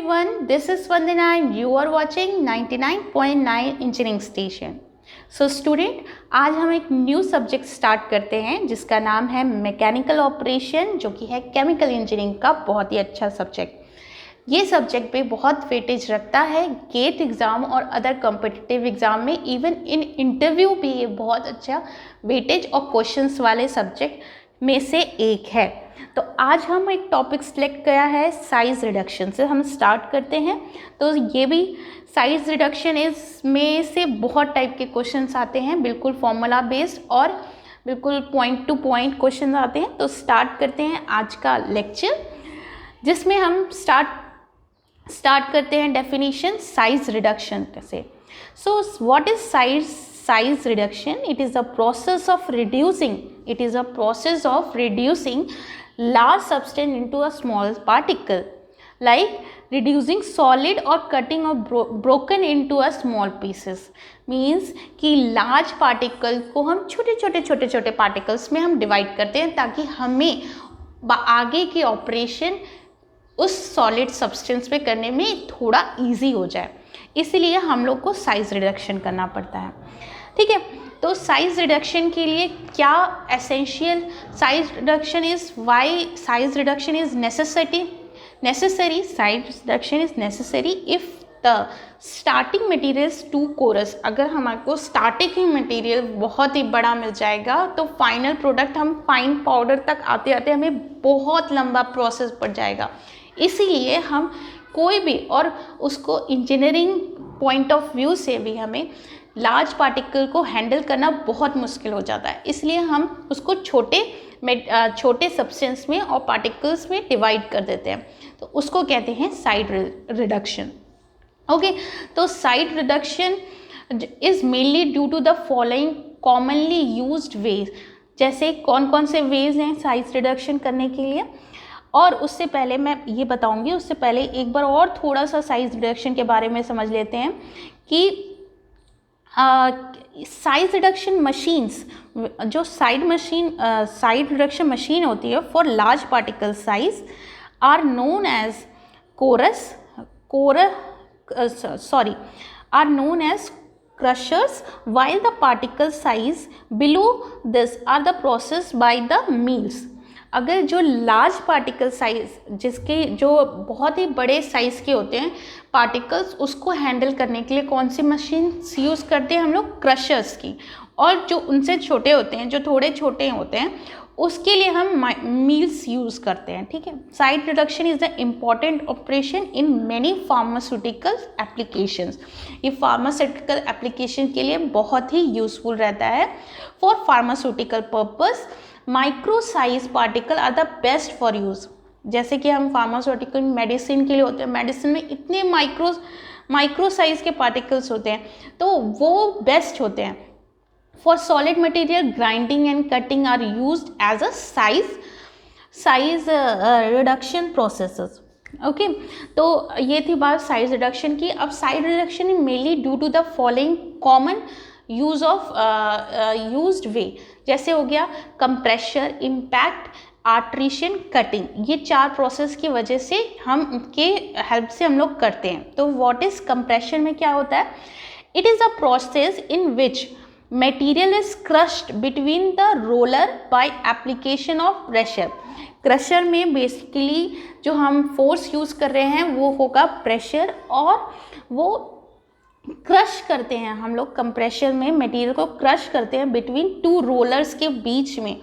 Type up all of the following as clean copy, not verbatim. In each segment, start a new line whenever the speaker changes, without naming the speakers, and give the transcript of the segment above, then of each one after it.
everyone, this is Vandana and you are watching 99.9 Engineering Station. So student, आज हम एक new subject start करते हैं जिसका नाम है मैकेनिकल ऑपरेशन, जो कि है केमिकल इंजीनियरिंग का बहुत ही अच्छा सब्जेक्ट। ये सब्जेक्ट पे बहुत वेटेज रखता है गेट एग्ज़ाम और अदर कॉम्पिटिटिव एग्ज़ाम में, इवन इन इंटरव्यू भी ये बहुत अच्छा वेटेज और क्वेश्चंस वाले सब्जेक्ट में से एक है। तो आज हम एक टॉपिक सिलेक्ट किया है साइज़ रिडक्शन से हम स्टार्ट करते हैं। तो ये भी साइज़ रिडक्शन इसमें से बहुत टाइप के क्वेश्चंस आते हैं, बिल्कुल फॉर्मूला बेस्ड और बिल्कुल पॉइंट टू पॉइंट क्वेश्चन आते हैं। तो स्टार्ट करते हैं आज का लेक्चर, जिसमें हम स्टार्ट करते हैं डेफिनेशन साइज़ रिडक्शन से। So what is size reduction? It is a process of reducing large substance into a small particle, like reducing solid or cutting or broken into a small pieces. Means कि large particle को हम छोटे particles में हम divide करते हैं ताकि हमें आगे की ऑपरेशन उस सॉलिड सब्सटेंस पे करने में थोड़ा इजी हो जाए, इसलिए हम लोग को साइज़ रिडक्शन करना पड़ता है। ठीक है, तो साइज़ रिडक्शन के लिए क्या essential size reduction is why size reduction is necessary size reduction is necessary if the starting materials too coarse. अगर हमारे स्टार्टिंग मटेरियल बहुत ही बड़ा मिल जाएगा तो फाइनल प्रोडक्ट हम फाइन पाउडर तक आते आते हमें बहुत लंबा प्रोसेस पड़ जाएगा। इसीलिए हम कोई भी, और उसको इंजीनियरिंग पॉइंट ऑफ व्यू से भी हमें लार्ज पार्टिकल को हैंडल करना बहुत मुश्किल हो जाता है, इसलिए हम उसको छोटे सब्सटेंस में और पार्टिकल्स में डिवाइड कर देते हैं। तो उसको कहते हैं साइड रिडक्शन। ओके, तो size reduction is mainly due to the following commonly used ways. जैसे कौन कौन से वेज हैं साइज रिडक्शन करने के लिए, और उससे पहले मैं ये बताऊंगी, उससे पहले एक बार और थोड़ा सा साइज रिडक्शन के बारे में समझ लेते हैं कि साइज रिडक्शन मशीन्स, जो साइड रिडक्शन मशीन होती है for large particle size are known as crushers, while the particle size below this are the processed by the mills. अगर जो लार्ज पार्टिकल साइज, जिसके जो बहुत ही बड़े साइज़ के होते हैं पार्टिकल्स, उसको हैंडल करने के लिए कौन सी मशीन्स यूज़ करते हैं हम लोग? क्रशर्स की। और जो उनसे छोटे होते हैं, जो थोड़े छोटे होते हैं, उसके लिए हम मील्स यूज़ करते हैं। ठीक है, size reduction is the important operation in many pharmaceutical applications. ये फार्मास्यूटिकल एप्लीकेशन के लिए बहुत ही यूज़फुल रहता है। For pharmaceutical purpose micro size particle are the best for use. जैसे कि हम फार्मास्यूटिकल मेडिसिन के लिए होते हैं, मेडिसिन में इतने माइक्रो साइज के पार्टिकल्स होते हैं, तो वो बेस्ट होते हैं। For solid material grinding and cutting are used as a size reduction processes. Okay, तो ये थी बात साइज रिडक्शन की। अब size reduction is mainly due to the following common use of used way. जैसे हो गया कंप्रेशर, इम्पैक्ट, आर्ट्रीशन, कटिंग। ये 4 प्रोसेस की वजह से हम के हेल्प से हम लोग करते हैं। तो व्हाट इज कंप्रेशन में क्या होता है? It is a process in which material is crushed between the roller by application of pressure. Crusher में बेसिकली जो हम फोर्स यूज़ कर रहे हैं वो होगा प्रेशर, और वो क्रश करते हैं हम लोग। कंप्रेशर में मटेरियल को क्रश करते हैं बिटवीन 2 रोलर्स के बीच में,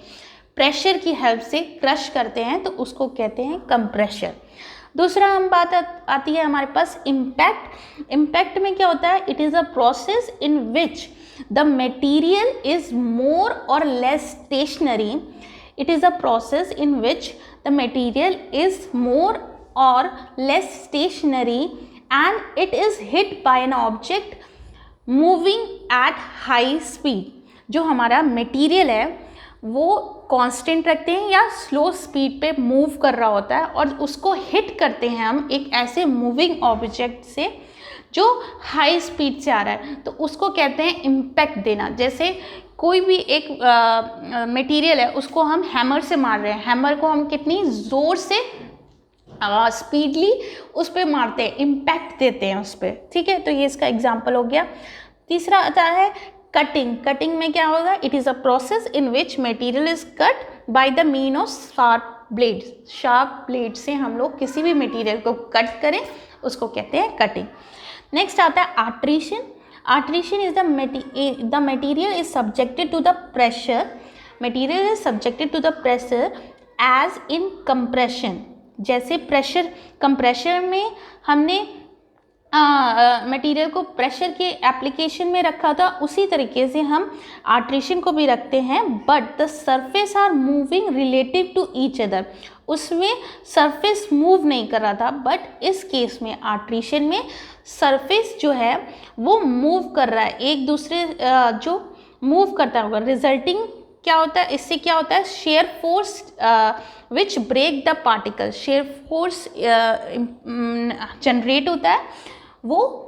प्रेशर की हेल्प से क्रश करते हैं, तो उसको कहते हैं कंप्रेशर। दूसरा हम बात आती है हमारे पास इम्पैक्ट। इम्पैक्ट में क्या होता है? It is a process in which the material is more or less stationary. It is a process in which the material is more or less stationary and it is hit by an object moving at high speed। जो हमारा material है वो constant रखते हैं या slow speed पे move कर रहा होता है, और उसको हिट करते हैं हम एक ऐसे मूविंग ऑब्जेक्ट से जो हाई स्पीड से आ रहा है, तो उसको कहते हैं इम्पैक्ट देना। जैसे कोई भी एक मटेरियल है, उसको हम हैमर से मार रहे हैं, हैमर को हम कितनी ज़ोर से स्पीडली उस पर मारते हैं, इम्पैक्ट देते हैं उस पर, ठीक है। तो ये इसका एग्जाम्पल हो गया। तीसरा आता है कटिंग। कटिंग में क्या होगा? It is a process in which material is cut by the mean of sharp blade. Sharp blade से हम लोग किसी भी मटेरियल को कट करें उसको कहते हैं कटिंग। नेक्स्ट आता है attrition. Attrition is the material is subjected to the pressure. Material is subjected to the pressure as in compression. जैसे प्रेशर, कंप्रेशर में हमने मटेरियल को प्रेशर के एप्लीकेशन में रखा था, उसी तरीके से हम आर्ट्रेशन को भी रखते हैं, but the surface are moving relative to each other. उसमें सरफेस मूव नहीं कर रहा था, बट इस केस में आर्ट्रेशन में सरफेस जो है वो मूव कर रहा है, एक दूसरे जो मूव करता होगा। रिजल्टिंग क्या होता है? इससे क्या होता है? Shear force which break the particle. Shear force generate होता है, वो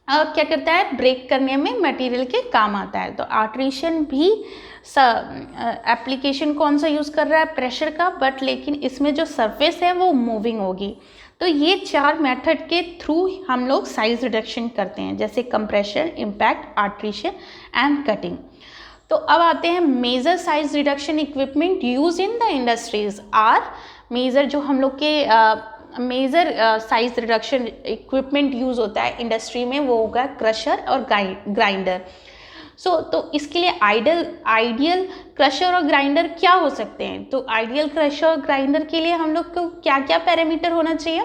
क्या करता है? ब्रेक करने में मटेरियल के काम आता है। तो आर्ट्रेशन भी एप्लीकेशन कौन सा यूज़ कर रहा है? प्रेशर का, बट लेकिन इसमें जो सरफेस है वो मूविंग होगी। तो ये 4 मेथड के थ्रू हम लोग साइज रिडक्शन करते हैं, जैसे compression, impact, attrition and cutting. तो अब आते हैं major size reduction equipment use in the industries are. Major जो हम लोग के major size reduction equipment use होता है इंडस्ट्री में, वो होगा क्रशर और ग्राइंडर। तो इसके लिए आइडियल क्रशर और ग्राइंडर क्या हो सकते हैं? तो आइडियल क्रशर और ग्राइंडर के लिए हम लोग को क्या क्या पैरामीटर होना चाहिए?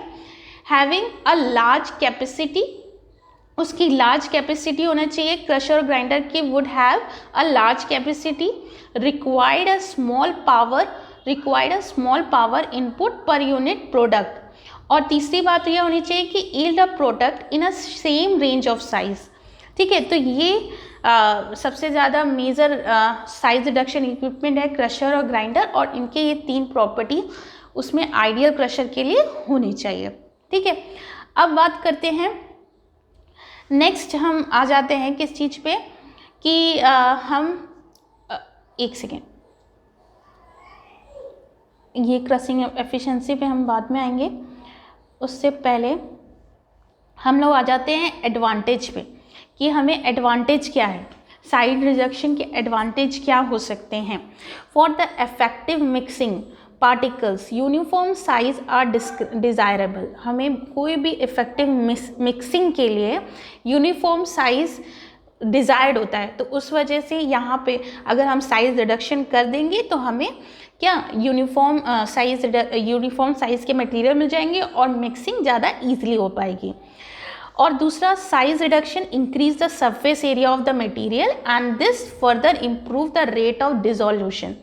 हैविंग अ लार्ज कैपेसिटी, उसकी लार्ज कैपेसिटी होना चाहिए। क्रशर और ग्राइंडर की would have a large capacity, required a small power input per unit product. और तीसरी बात यह होनी चाहिए कि yield a product in a same range of size, ठीक है। तो ये सबसे ज़्यादा मेजर साइज रिडक्शन इक्विपमेंट है क्रशर और ग्राइंडर, और इनके ये 3 प्रॉपर्टी उसमें आइडियल क्रशर के लिए होनी चाहिए, ठीक है। अब बात करते हैं, नेक्स्ट हम आ जाते हैं किस चीज़ पे कि एक सेकेंड, ये क्रशिंग एफिशिएंसी पे हम बाद में आएंगे। उससे पहले हम लोग आ जाते हैं एडवांटेज पे कि हमें एडवांटेज क्या है, साइड रिडक्शन के एडवांटेज क्या हो सकते हैं। For the effective mixing particles uniform size are desirable. हमें कोई भी इफेक्टिव मिक्सिंग के लिए यूनिफॉर्म साइज डिज़ायर्ड होता है, तो उस वजह से यहाँ पे अगर हम साइज रिडक्शन कर देंगे तो हमें क्या यूनिफॉर्म साइज़ के मटेरियल मिल जाएंगे और मिक्सिंग ज़्यादा ईजिली हो पाएगी। और दूसरा, size reduction increase the surface area of the material and this further improve the rate of dissolution.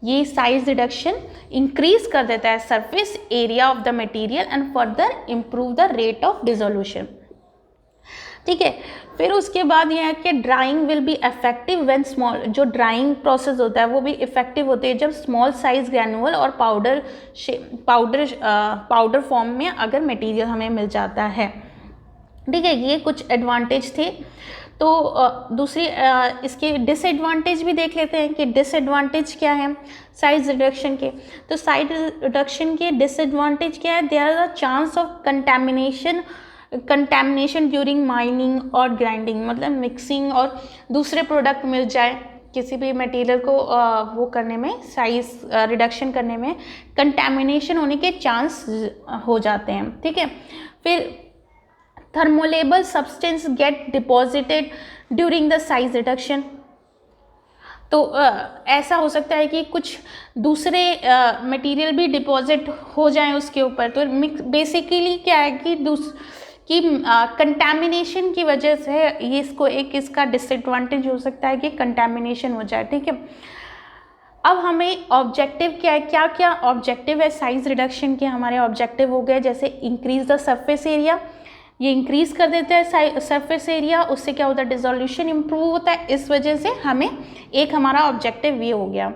ये साइज रिडक्शन इंक्रीज कर देता है surface area of the material and further improve the rate of dissolution, ठीक है। फिर उसके बाद यह है कि drawing will be effective when small, जो ड्राइंग प्रोसेस होता है वो भी इफेक्टिव होते हैं जब स्मॉल साइज ग्रैनुअल और पाउडर फॉर्म में अगर मटेरियल हमें मिल जाता है, ठीक है। ये कुछ एडवांटेज थे। तो दूसरी इसके डिसएडवांटेज भी देख लेते हैं कि डिसएडवांटेज क्या है साइज रिडक्शन के। तो साइज रिडक्शन के डिसएडवांटेज क्या है? There are the chance of contamination during mining और ग्राइंडिंग, मतलब मिक्सिंग और दूसरे प्रोडक्ट मिल जाए, किसी भी मटेरियल को वो करने में, साइज रिडक्शन करने में कंटैमिनेशन होने के चांस हो जाते हैं, ठीक है। फिर thermolabile substance get deposited during the size reduction. तो ऐसा हो सकता है कि कुछ दूसरे मटेरियल भी डिपॉजिट हो जाएं उसके ऊपर। तो बेसिकली क्या है कि कंटैमिनेशन की वजह से ये इसका डिसएडवांटेज हो सकता है कि कंटैमिनेशन हो जाए, ठीक है। अब हमें ऑब्जेक्टिव क्या है, क्या क्या ऑब्जेक्टिव है साइज रिडक्शन के? हमारे ऑब्जेक्टिव हो गए जैसे इंक्रीज द सरफेस एरिया, ये इंक्रीज कर देता है सरफेस एरिया, उससे क्या होता है? डिसोल्यूशन इंप्रूव होता है, इस वजह से हमें एक हमारा ऑब्जेक्टिव ये हो गया।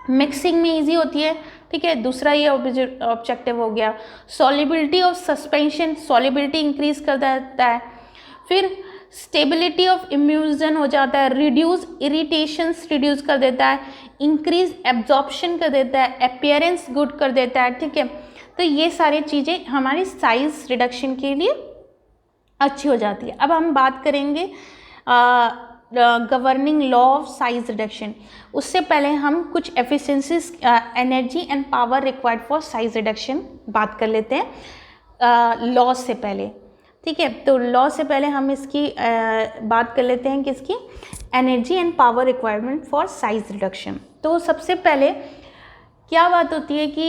मिक्सिंग में इजी होती है, ठीक है, दूसरा ये ऑब्जेक्टिव हो गया। Solubility of suspension, solubility increase कर देता है। फिर स्टेबिलिटी ऑफ इम्यूजन हो जाता है, रिड्यूस इरिटेशंस रिड्यूस कर देता है, इंक्रीज एब्जॉर्प्शन कर देता है, अपीयरेंस गुड कर देता है, ठीक है। तो ये सारी चीज़ें हमारी साइज़ रिडक्शन के लिए अच्छी हो जाती है। अब हम बात करेंगे governing law of size reduction. उससे पहले हम कुछ efficiencies, energy and power required for size reduction बात कर लेते हैं लॉ से पहले, ठीक है। तो लॉ से पहले हम इसकी बात कर लेते हैं किसकी, energy and power requirement for size reduction. तो सबसे पहले क्या बात होती है कि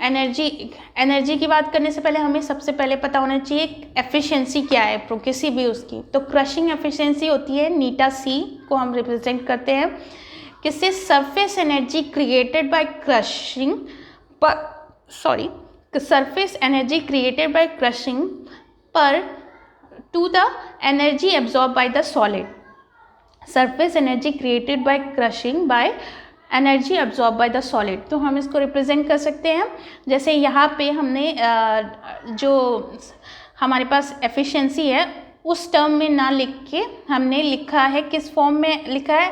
एनर्जी की बात करने से पहले हमें सबसे पहले पता होना चाहिए एफिशिएंसी क्या है किसी भी उसकी। तो क्रशिंग एफिशिएंसी होती है नीटा सी को हम रिप्रेजेंट करते हैं किससे, surface energy created by crushing surface energy created by crushing per to the energy absorb by the solid. Surface energy created by crushing by energy absorb by the solid. तो हम इसको रिप्रेजेंट कर सकते हैं जैसे यहाँ पे हमने जो हमारे पास एफिशिएंसी है उस टर्म में ना लिख के हमने लिखा है, किस फॉर्म में लिखा है,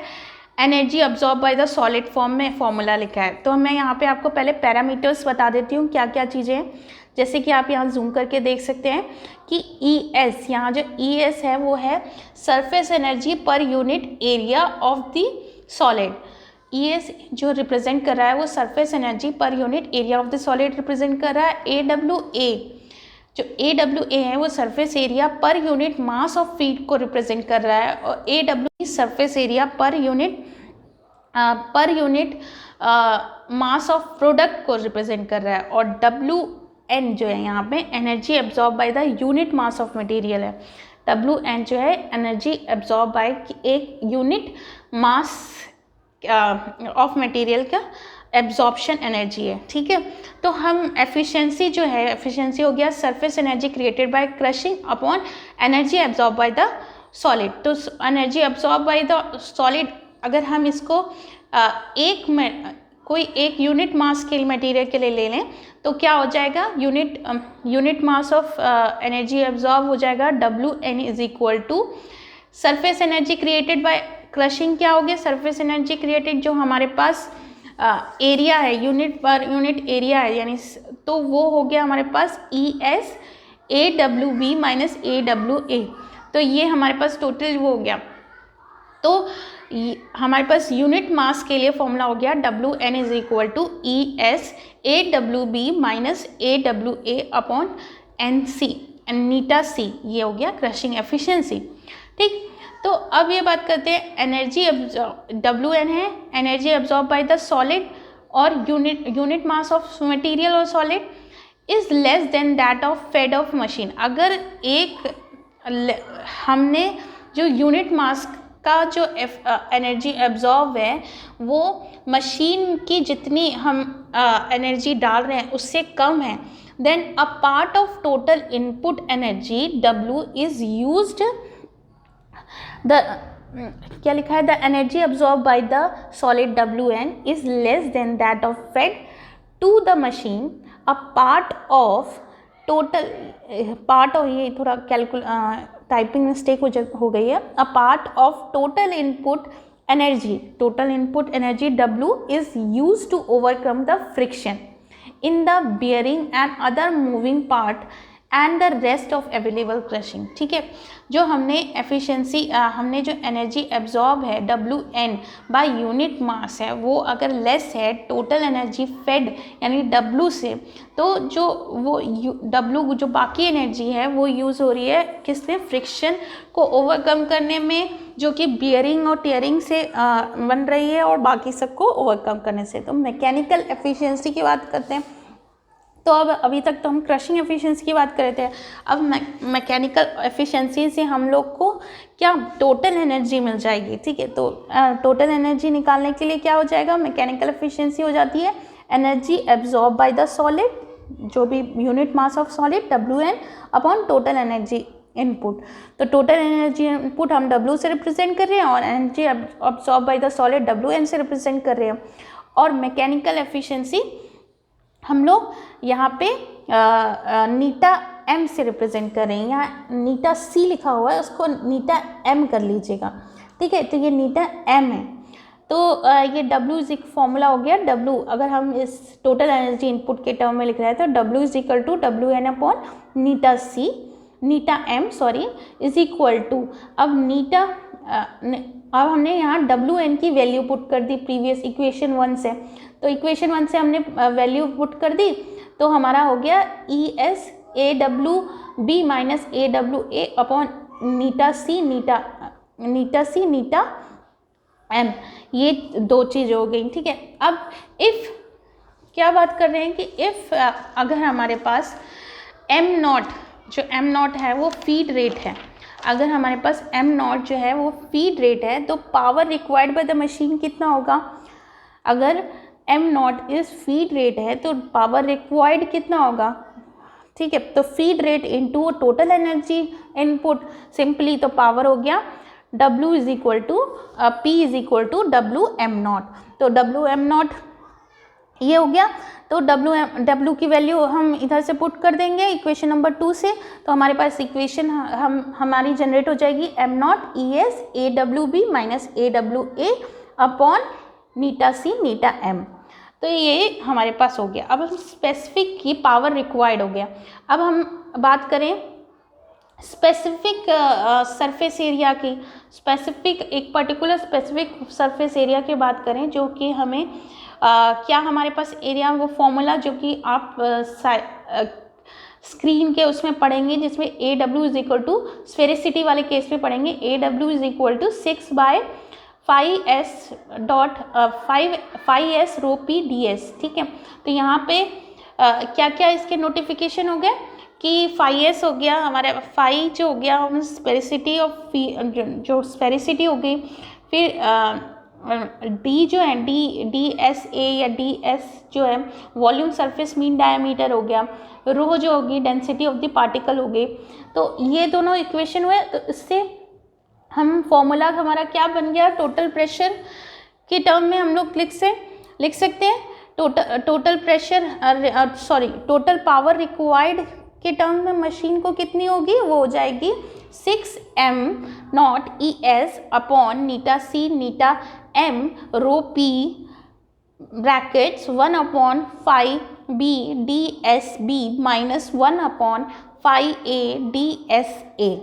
energy absorb by the solid form में फॉर्मूला लिखा है। तो मैं यहाँ पे आपको पहले पैरामीटर्स बता देती हूँ क्या क्या चीज़ें हैं। जैसे कि आप यहाँ जूम करके देख सकते हैं कि ES, यहाँ जो ES है वो है सरफेस एनर्जी पर unit area of the solid. ES जो रिप्रेजेंट कर रहा है वो सरफेस एनर्जी पर unit area of the solid represent कर रहा है। AWA जो AWA है वो surface area per unit mass of feed को रिप्रेजेंट कर रहा है, और AW surface area per unit mass of product को रिप्रेजेंट कर रहा है, और WN जो है यहाँ पे energy absorb by the unit mass of material है। WN जो है एनर्जी एब्जॉर्ब बाय एक यूनिट मास ऑफ मटेरियल का एब्जॉर्प्शन एनर्जी है, ठीक है। तो हम एफिशिएंसी जो है, एफिशिएंसी हो गया surface energy created by crushing upon energy absorb by the solid. तो energy absorb by the solid अगर हम इसको कोई एक यूनिट मास के मटेरियल के लिए ले लें तो क्या हो जाएगा, unit mass of energy absorb हो जाएगा WN is equal to surface energy created by crushing. क्या हो गया, सरफेस एनर्जी क्रिएटेड जो हमारे पास एरिया है, यूनिट पर यूनिट एरिया है यानी, तो वो हो गया हमारे पास ES AWB माइनस AWA। तो ये हमारे पास टोटल वो हो गया। तो हमारे पास यूनिट मास के लिए फॉर्मूला हो गया WN is equal to ES AWB minus AWA upon NC नीटा C। ये हो गया क्रशिंग एफिशिएंसी, ठीक। तो अब ये बात करते हैं एनर्जी WN है energy absorb by the solid, और यूनिट मास ऑफ मटेरियल और solid is less than that of fed of machine. अगर हमने जो यूनिट मास का जो एनर्जी एब्जॉर्ब है वो मशीन की जितनी हम एनर्जी डाल रहे हैं उससे कम है, then a part of total input energy W is used क्या लिखा है, the energy absorb by the solid WN is less than that of fed to the machine. A part of ये थोड़ा टाइपिंग मिस्टेक हो गई है। A part of total input energy W is used to overcome the friction in the bearing and other moving part and the rest of available crushing, ठीक है। जो हमने efficiency हमने जो एनर्जी एब्जॉर्ब है WN बाय यूनिट मास है वो अगर लेस है टोटल एनर्जी फेड यानी W से, तो जो वो W जो बाकी एनर्जी है वो यूज़ हो रही है किसमें, फ्रिक्शन को ओवरकम करने में जो कि बियरिंग और टीयरिंग से बन रही है, और बाकी सबको ओवरकम करने से। तो मैकेनिकल एफिशिएंसी की बात करते हैं। तो अब अभी तक तो हम क्रशिंग एफिशिएंसी की बात कर रहे थे, अब मैकेनिकल एफिशिएंसी से हम लोग को क्या टोटल एनर्जी मिल जाएगी, ठीक है। तो टोटल एनर्जी निकालने के लिए क्या हो जाएगा, मैकेनिकल एफिशिएंसी हो जाती है energy absorb by the solid, जो भी unit mass of solid WN upon total energy input. तो टोटल एनर्जी इनपुट हम W से रिप्रेजेंट कर रहे हैं और energy absorb by the solid WN से रिप्रेजेंट कर रहे हैं। और मैकेनिकल एफिशिएंसी हम लोग यहाँ पे नीटा M से रिप्रेजेंट कर रहे हैं। यहाँ नीटा C लिखा हुआ है, उसको नीटा M कर लीजिएगा, ठीक है। तो ये नीटा M है। तो ये W इज एक फॉर्मूला हो गया। W अगर हम इस टोटल एनर्जी इनपुट के टर्म में लिख रहे हैं तो W is equal to WN upon Neeta C Neeta M sorry is equal to, अब नीटा अब हमने यहाँ WN की वैल्यू पुट कर दी प्रीवियस इक्वेशन 1 से, तो इक्वेशन 1 से हमने वैल्यू पुट कर दी तो हमारा हो गया ES AWB minus AWA upon नीटा C नीटा M, ये दो चीज़ हो गई। ठीक है, अब इफ़ क्या बात कर रहे हैं कि इफ़ अगर हमारे पास M0 जो M0 है वो फीड रेट है, अगर हमारे पास M0 जो है वो फीड रेट है तो power required by the machine कितना होगा? अगर M0 इस फीड रेट है तो पावर रिक्वायर्ड कितना होगा? ठीक है, तो feed rate into total energy input, simply तो पावर हो गया W is equal to P is equal to WM0, तो WM0 ये हो गया। तो W की वैल्यू हम इधर से पुट कर देंगे इक्वेशन नंबर 2 से, तो हमारे पास इक्वेशन हमारी जनरेट हो जाएगी M0 ES AWB minus AWA upon नीटा C नीटा M, तो ये हमारे पास हो गया। अब हम स्पेसिफिक की पावर रिक्वायर्ड हो गया। अब हम बात करें स्पेसिफिक सरफेस एरिया की, स्पेसिफिक एक पर्टिकुलर स्पेसिफिक सरफेस एरिया की बात करें जो कि हमें क्या हमारे पास एरिया वो फॉर्मूला जो कि आप स्क्रीन के उसमें पढ़ेंगे जिसमें AW is equal to sphericity वाले केस में पढ़ेंगे AW is equal to 6/5S rho P ds। ठीक है, तो यहाँ पे क्या क्या इसके नोटिफिकेशन हो गए कि 5S हो गया हमारे 5 जो हो गया हम स्पेरिसिटी ऑफ जो स्पेरिसिटी हो गई, फिर D जो है DSA या DS जो है वॉल्यूम सरफेस मीन डायमीटर हो गया, रो जो होगी डेंसिटी ऑफ द पार्टिकल हो गई। तो ये दोनों इक्वेशन हुए, तो इससे हम फॉर्मूला हमारा क्या बन गया? टोटल प्रेशर के टर्म में हम लोग लिख सकते हैं total pressure total power required के टर्म में मशीन को कितनी होगी? वो हो जाएगी 6m0 ES अपॉन नीटा C नीटा M rho P brackets 1/5B DSB minus 1/5A DSA।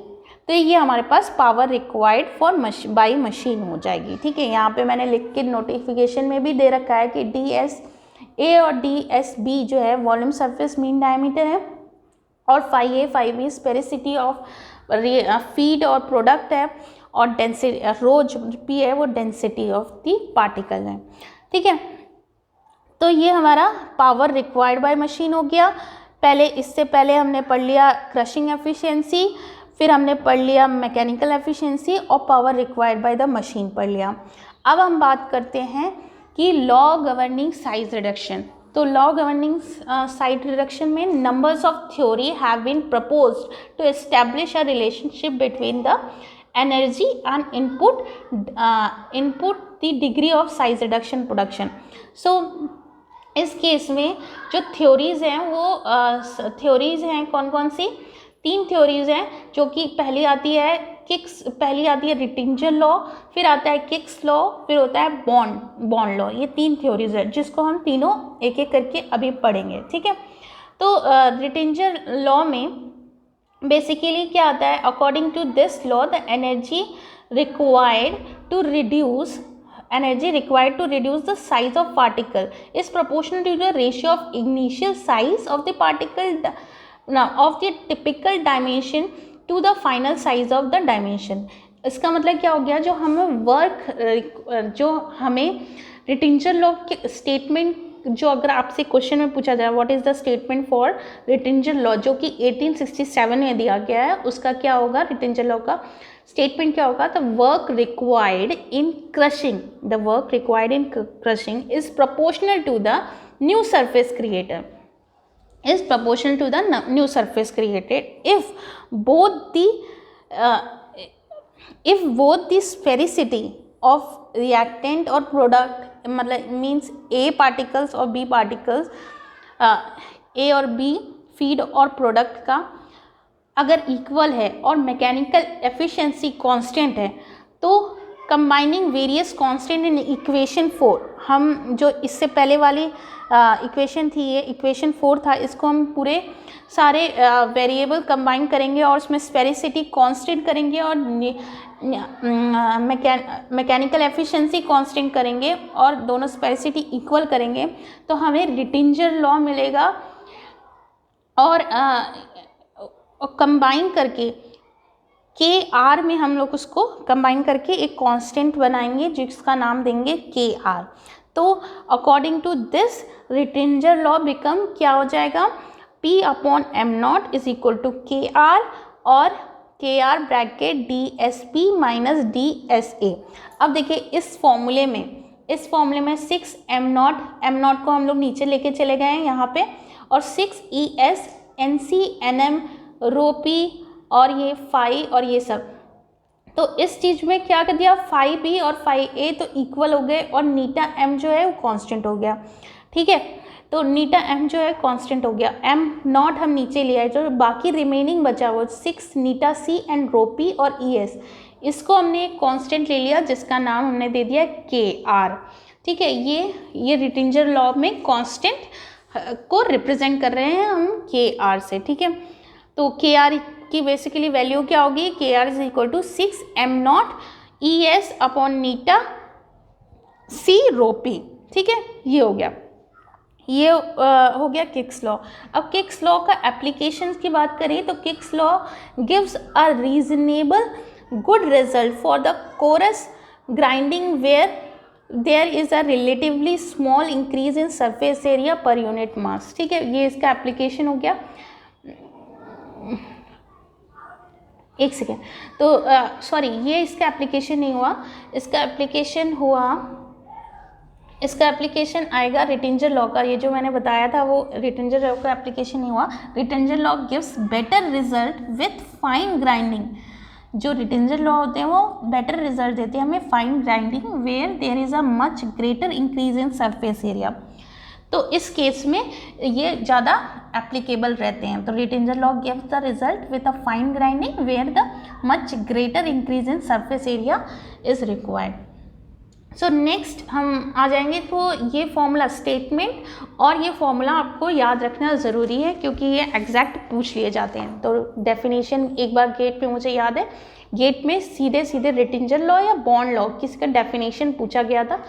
तो ये हमारे पास power required for by machine हो जाएगी। ठीक है, यहाँ पे मैंने लिख के नोटिफिकेशन में भी दे रखा है कि DSA और DSB जो है वॉल्यूम सरफेस मीन डायमीटर है और 5A स्पेरिसिटी ऑफ फीड और प्रोडक्ट है और डेंसिटी रो जो P है वो डेंसिटी ऑफ दी पार्टिकल है। ठीक है, तो ये हमारा पावर रिक्वायर्ड बाय मशीन हो गया। इससे पहले हमने पढ़ लिया क्रशिंग एफिशिएंसी, फिर हमने पढ़ लिया मैकेनिकल एफिशिएंसी और power required by the machine पढ़ लिया। अब हम बात करते हैं कि लॉ गवर्निंग साइज रिडक्शन। तो लॉ गवर्निंग साइज रिडक्शन में numbers of theory have been proposed to establish a relationship between the energy and input the degree of size reduction production. So इस केस में जो theories हैं वो theories हैं कौन कौन सी? 3 थ्योरीज हैं, जो कि पहली आती है रिटिंजर लॉ, फिर आता है किक्स लॉ, फिर होता है बॉन्ड लॉ। ये 3 थ्योरीज है जिसको हम तीनों एक एक करके अभी पढ़ेंगे। ठीक है, तो रिटिंजर लॉ में बेसिकली क्या आता है? According to this law the energy required to reduce the size of particle is proportional to the ratio of initial size of the particle of the typical dimension to the final size of the dimension। इसका मतलब क्या हो गया? जो हमें रिटिंजर law के statement जो अगर आपसे क्वेश्चन में पूछा जाए what is the statement for Rittinger law जो कि 1867 में दिया गया है, उसका क्या होगा? रिटिंजर लॉ का स्टेटमेंट क्या होगा? The work required in crushing is proportional to the new surface created if both the sphericity of reactant or product मतलब means A particles और B particles A और B फीड और प्रोडक्ट का अगर equal है और मैकेनिकल एफिशिएंसी कांस्टेंट है तो combining various constant in equation 4, हम जो इससे पहले वाली इक्वेशन थी, ये इक्वेशन 4 था, इसको हम पूरे सारे वेरिएबल कंबाइन करेंगे और उसमें स्पेरिसिटी कांस्टेंट करेंगे और मैकेनिकल एफिशिएंसी कांस्टेंट करेंगे और दोनों स्पेरिसिटी इक्वल करेंगे तो हमें रिटिंजर लॉ मिलेगा। और कंबाइन करके के आर में हम लोग उसको कंबाइन करके एक कांस्टेंट बनाएंगे जिसका नाम देंगे के आर। तो according to this Rittinger law become क्या हो जाएगा, P upon M naught is equal to K R और K R bracket D S P minus D S A. अब देखिए इस फॉर्मूले में 6 एम नॉट को हम लोग नीचे लेके चले गए हैं यहाँ पे, और 6 E S N C N M rho P और ये फाई और ये सब, तो इस चीज़ में क्या कर दिया, फाई बी और फाई ए तो इक्वल हो गए और नीटा एम जो है वो कांस्टेंट हो गया। ठीक है, तो नीटा एम जो है कांस्टेंट हो गया, एम नॉट हम नीचे ले आए, जो बाकी रिमेनिंग बचा वो 6 नीटा सी एंड रो पी और ई एस, इसको हमने एक कांस्टेंट ले लिया जिसका नाम हमने दे दिया के आर। ठीक है, ये रिटिंजर लॉ में कांस्टेंट को रिप्रेजेंट कर रहे हैं हम के आर से। ठीक है, तो के आर की बेसिकली वैल्यू क्या होगी, K R is equal to 6 M naught E S upon नीटा सी रो पी। ठीक है, ये हो गया, ये हो गया किक्स लॉ। अब किक्स लॉ का एप्लीकेशन की बात करें तो Kick's law gives a reasonable good result for the coarse grinding where there is a relatively small increase in surface area per unit mass. ठीक है, ये इसका एप्लीकेशन हो गया। एक सेकेंड, तो सॉरी, ये इसका एप्लीकेशन नहीं हुआ, इसका एप्लीकेशन आएगा रिटिंजर लॉ का। ये जो मैंने बताया था वो रिटिंजर लॉ का एप्लीकेशन नहीं हुआ। Rittinger law gives better result with fine grinding. जो रिटिंजर लॉ होते हैं वो बेटर रिजल्ट देते हैं हमें fine grinding where there is a much greater increase in surface area. तो इस केस में ये ज़्यादा एप्लीकेबल रहते हैं। तो Rittinger law gives the result with a fine grinding where the much greater increase in surface area is required. So next हम आ जाएंगे, तो ये फॉर्मूला स्टेटमेंट और ये फॉर्मूला आपको याद रखना ज़रूरी है क्योंकि ये एग्जैक्ट पूछ लिए जाते हैं। तो डेफिनेशन एक बार गेट पे मुझे याद है, गेट में सीधे रिटिंजर लॉ या बॉन्ड लॉ किसी का डेफिनेशन पूछा गया था,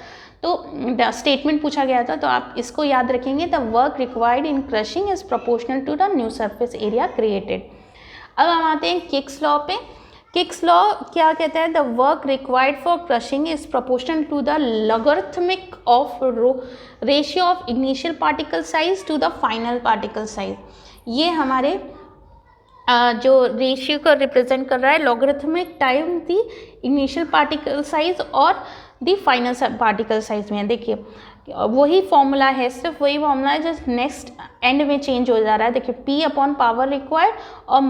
तो स्टेटमेंट पूछा गया था, तो आप इसको याद रखेंगे। The work required in crushing is proportional to the new surface area created. अब हम आते हैं किक्स लॉ पे। किक्स लॉ क्या कहता है, the work required for crushing is proportional to the logarithmic of ratio of initial particle size to the final particle size. ये हमारे जो रेशियो को रिप्रेजेंट कर रहा है, logarithmic time the initial particle size और दी फाइनल पार्टिकल साइज में। देखिए वही फॉर्मूला है, सिर्फ वही फॉर्मूला है, जस्ट नेक्स्ट एंड में चेंज हो जा रहा है। देखिए P अपॉन पावर रिक्वायर्ड और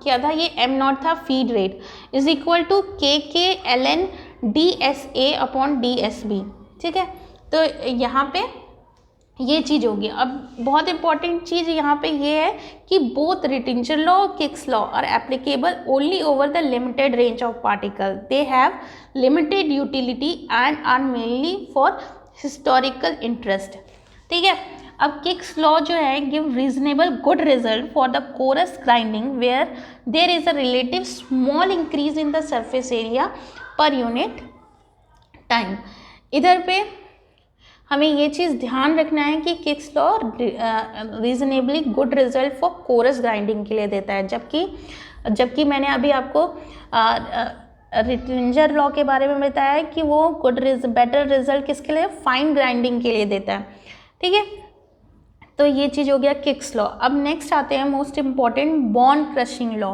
क्या था, ये m नॉट था feed rate, is equal to K L N D S A upon D S B. ठीक है, तो यहाँ पे ये चीज़ होगी। अब बहुत इंपॉर्टेंट चीज़ यहाँ पे ये है कि बोथ रिटिंजर लॉ और Kick's law are applicable only over the limited range of particle. They have limited utility and are mainly for historical interest. ठीक है, अब किक्स लॉ जो है give reasonable good result for the coarse grinding where there is a relative small increase in the surface area per unit time. इधर पे हमें ये चीज़ ध्यान रखना है कि Kick's law reasonably good result for coarse grinding के लिए देता है, जबकि मैंने अभी आपको रिटिंजर लॉ के बारे में बताया है कि वो बेटर रिजल्ट किसके लिए, फाइन ग्राइंडिंग के लिए देता है। ठीक है, तो ये चीज़ हो गया किक्स लॉ। अब नेक्स्ट आते हैं most important bond crushing law.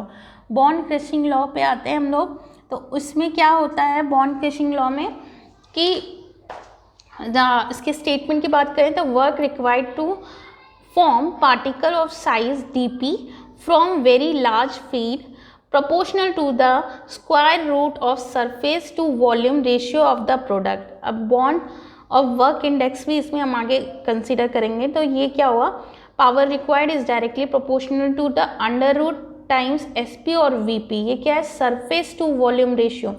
Bond crushing law पे आते हैं हम लोग। तो उसमें क्या होता है बॉन्ड क्रशिंग लॉ में कि इसके स्टेटमेंट की बात करें तो work required to form particle of size dp from very large feed proportional to the square root of surface to volume ratio of the product। अब बॉन्ड और वर्क इंडेक्स भी इसमें हम आगे कंसिडर करेंगे। तो ये क्या हुआ, power required is directly proportional to the under root times SP और VP। ये क्या है, सरफेस टू वॉल्यूम रेशियो।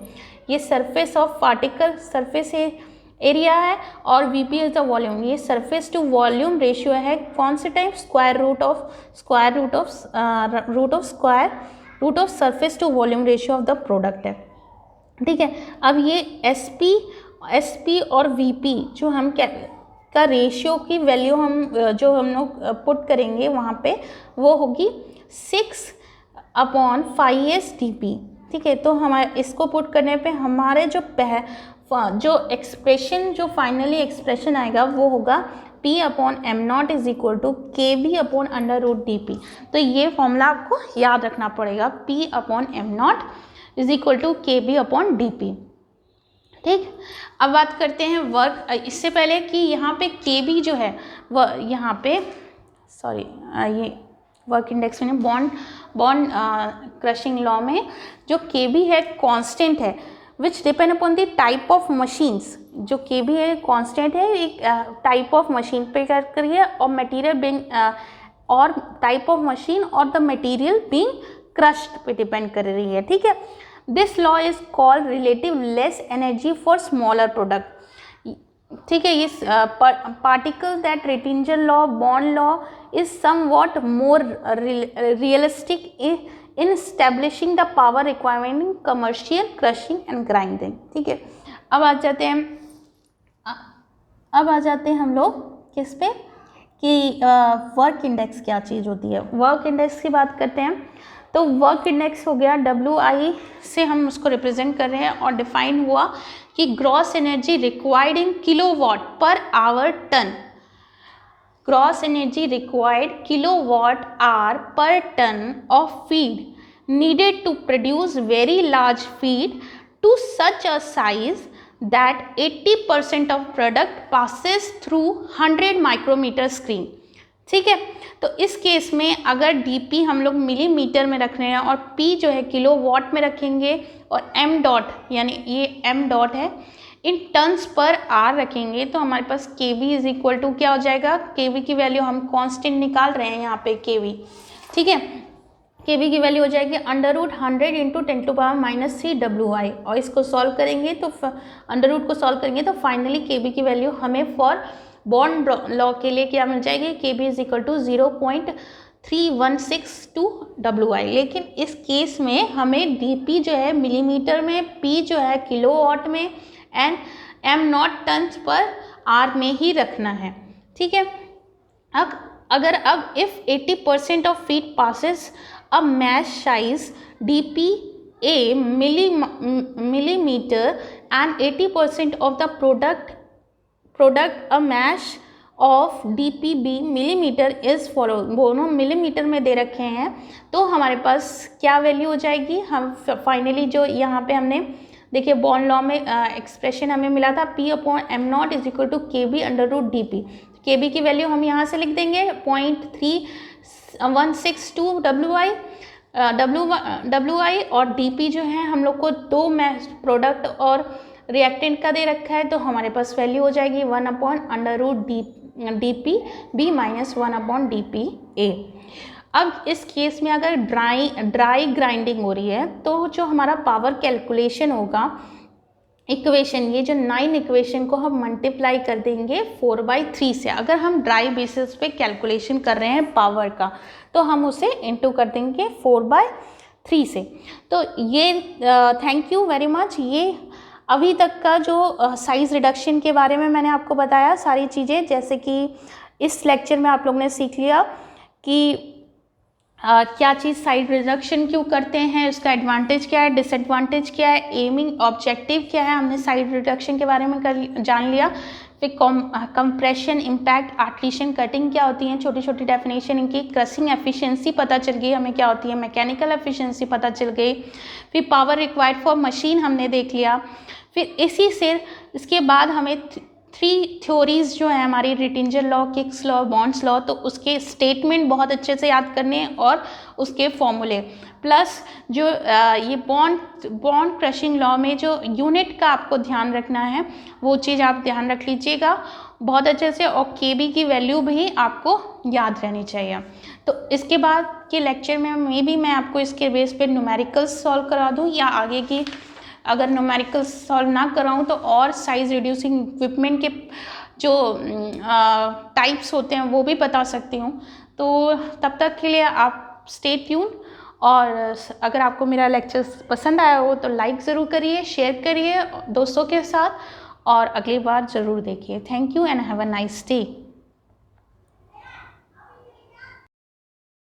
ये surface of particle, surface area है, और Vp इज द वॉल्यूम। ये सरफेस टू वॉल्यूम रेशियो है कौन से type, square root of surface to volume ratio of the product है। ठीक है, अब ये एसपी और वीपी जो हम का रेशियो की वैल्यू जो हम लोग पुट करेंगे वहाँ पे, वो होगी 6/5s dP। ठीक है, तो हमारे इसको पुट करने पे हमारे जो एक्सप्रेशन, जो फाइनली एक्सप्रेशन आएगा वो होगा P/m0 is equal to KB/√dP। तो ये फॉर्मूला आपको याद रखना पड़ेगा, P/m0 is equal to KB/dP। ठीक, अब बात करते हैं वर्क। इससे पहले कि यहाँ पे KB जो है यहाँ पे ये वर्क इंडेक्स में बॉन्ड क्रशिंग लॉ में जो KB है कांस्टेंट है, विच depend upon the type of machines. जो KB है कांस्टेंट है, एक टाइप ऑफ मशीन पे कर करिए, और मटेरियल बीइंग और टाइप ऑफ मशीन और द मटेरियल बीइंग क्रश्ड पे डिपेंड कर रही है। ठीक है, this law is called relative less energy for smaller product. ठीक है, ये particle that रेटिंजर law, bond law is somewhat more realistic in establishing the power requirement in commercial crushing and grinding। ठीक है, अब आ जाते हैं हम लोग किस पे कि वर्क इंडेक्स क्या चीज़ होती है। वर्क इंडेक्स की बात करते हैं तो वर्क इंडेक्स हो गया WI से हम उसको रिप्रेजेंट कर रहे हैं, और डिफाइन हुआ कि gross energy required in kilowatt per hour ton. Gross energy required kilowatt-hour per ton of feed needed to produce very large feed to such a size that 80% of product passes through 100 micrometer screen। ठीक है, तो इस case में अगर dP हम लोग millimetre में रख रहे हैं और P जो है किलोवाट में रखेंगे, और m डॉट यानी ये m डॉट है इन टन्स पर आर रखेंगे, तो हमारे पास KB इज इक्वल टू क्या हो जाएगा, KB की वैल्यू हम कांस्टेंट निकाल रहे हैं यहाँ पे KB। ठीक है, KB की वैल्यू हो जाएगी √100 × 10⁻³ WI, और इसको सॉल्व करेंगे तो अंडर रूट को सॉल्व करेंगे तो फाइनली KB की वैल्यू हमें फॉर बॉन्ड लॉ के लिए क्या मिल जाएगी, KB is equal to 0.3162 WI। लेकिन इस केस में हमें DP जो है मिलीमीटर में, P जो है किलोवाट में, एंड m0 टन्स पर आर में ही रखना है। ठीक है, अब if 80% of feed passes a mesh size DPA millimeter and 80% of the product a mass of DPB millimeter is follow, दोनों मिलीमीटर में दे रखे हैं, तो हमारे पास क्या वैल्यू हो जाएगी। हम फाइनली जो यहाँ पे हमने देखिए बॉन्ड लॉ में एक्सप्रेशन हमें मिला था P/m0 is equal to KB/√dP। KB की वैल्यू हम यहाँ से लिख देंगे 0.3162 WI, और DP जो है हम लोग को दो मैश प्रोडक्ट और रिएक्टेंट का दे रखा है, तो हमारे पास वैल्यू हो जाएगी 1/√dP - 1/dPA। अब इस केस में अगर ड्राई ग्राइंडिंग हो रही है तो जो हमारा पावर कैलकुलेशन होगा, इक्वेशन, ये जो 9 इक्वेशन को हम मल्टीप्लाई कर देंगे 4/3 से। अगर हम ड्राई बेसिस पे कैलकुलेशन कर रहे हैं पावर का, तो हम उसे इनटू कर देंगे 4/3 से। तो ये थैंक यू वेरी मच। ये अभी तक का जो साइज़ रिडक्शन के बारे में मैंने आपको बताया सारी चीज़ें, जैसे कि इस लेक्चर में आप लोगों ने सीख लिया कि क्या चीज़ साइज रिडक्शन क्यों करते हैं, उसका एडवांटेज क्या है, डिसएडवांटेज क्या है, एमिंग ऑब्जेक्टिव क्या है, हमने साइज रिडक्शन के बारे में जान लिया। फिर कंप्रेशन, इम्पैक्ट, आर्टिशन, कटिंग क्या होती हैं, छोटी छोटी डेफिनेशन इनकी। क्रशिंग एफिशिएंसी पता चल गई हमें क्या होती है, मैकेनिकल एफिशिएंसी पता चल गई। फिर पावर रिक्वायर्ड फॉर मशीन हमने देख लिया। फिर इसके बाद हमें 3 थ्योरीज जो है हमारी, Rittinger law, Kick's law, Bond's law, तो उसके स्टेटमेंट बहुत अच्छे से याद करने और उसके फॉर्मूले, प्लस जो ये बॉन्ड क्रशिंग लॉ में जो यूनिट का आपको ध्यान रखना है वो चीज़ आप ध्यान रख लीजिएगा बहुत अच्छे से, और KB की वैल्यू भी आपको याद रहनी चाहिए। तो इसके बाद के लेक्चर में मैं आपको इसके बेस पे न्यूमेरिकल्स सॉल्व करा दूँ, या आगे की अगर न्यूमेरिकल्स सॉल्व ना कराऊँ तो और साइज़ रिड्यूसिंग इक्विपमेंट के जो टाइप्स होते हैं वो भी बता सकती हूँ। तो तब तक के लिए आप स्टे ट्यून, और अगर आपको मेरा लेक्चर्स पसंद आया हो तो लाइक ज़रूर करिए, शेयर करिए दोस्तों के साथ, और अगली बार ज़रूर देखिए। Thank you and have a nice day.